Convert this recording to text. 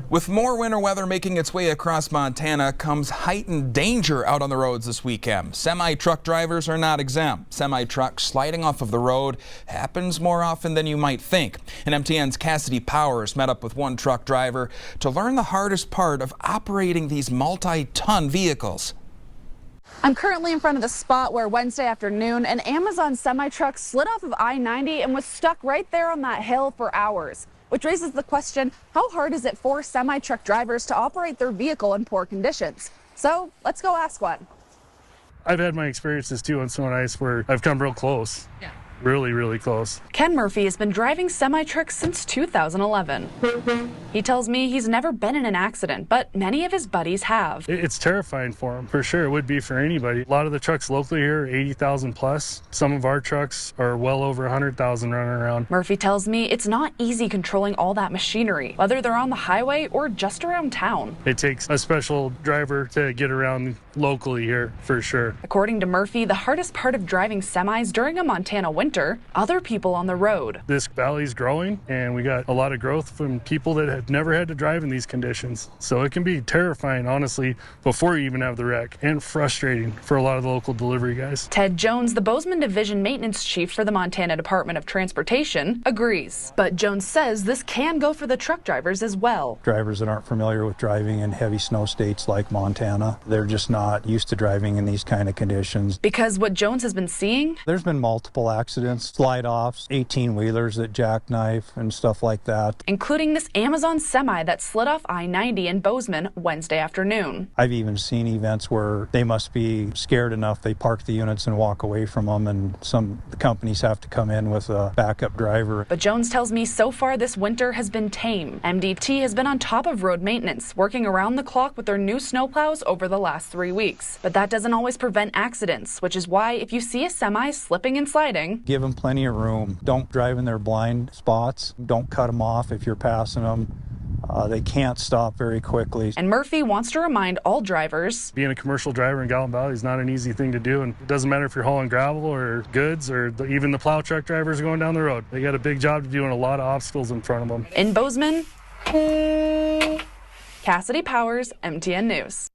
With more winter weather making its way across Montana comes heightened danger out on the roads this weekend. Semi-truck drivers are not exempt. Semi-trucks sliding off of the road happens more often than you might think. And MTN's Cassidy Powers met up with one truck driver to learn the hardest part of operating these multi-ton vehicles. I'm currently in front of the spot where Wednesday afternoon an Amazon semi-truck slid off of I-90 and was stuck right there on that hill for hours. Which raises the question, how hard is it for semi-truck drivers to operate their vehicle in poor conditions? So let's go ask one. I've had my experiences too on snow and ice where I've come real close. Yeah. Really close. Ken Murphy has been driving semi-trucks since 2011. He tells me he's never been in an accident, but many of his buddies have. It's terrifying for him, for sure. It would be for anybody. A lot of the trucks locally here are 80,000 plus. Some of our trucks are well over 100,000 running around. Murphy tells me it's not easy controlling all that machinery, whether they're on the highway or just around town. It takes a special driver to get around locally here, for sure. According to Murphy, the hardest part of driving semis during a Montana winter, other people on the road. This valley's growing, and we got a lot of growth from people that have never had to drive in these conditions. So it can be terrifying, honestly, before you even have the wreck, and frustrating for a lot of the local delivery guys. Ted Jones, the Bozeman Division Maintenance Chief for the Montana Department of Transportation, agrees. But Jones says this can go for the truck drivers as well. Drivers that aren't familiar with driving in heavy snow states like Montana, they're just not used to driving in these kind of conditions. Because what Jones has been seeing? There's been multiple accidents, slide-offs, 18-wheelers that jackknife and stuff like that. Including this Amazon semi that slid off I-90 in Bozeman Wednesday afternoon. I've even seen events where they must be scared enough they park the units and walk away from them, and some companies have to come in with a backup driver. But Jones tells me so far this winter has been tame. MDT has been on top of road maintenance, working around the clock with their new snowplows over the last 3 weeks. But that doesn't always prevent accidents, which is why if you see a semi slipping and sliding, give them plenty of room. Don't drive in their blind spots. Don't cut them off if you're passing them. They can't stop very quickly. And Murphy wants to remind all drivers, being a commercial driver in Gallup Valley is not an easy thing to do, and it doesn't matter if you're hauling gravel or goods or even the plow truck drivers going down the road. They got a big job to do and a lot of obstacles in front of them. In Bozeman, Cassidy Powers, MTN News.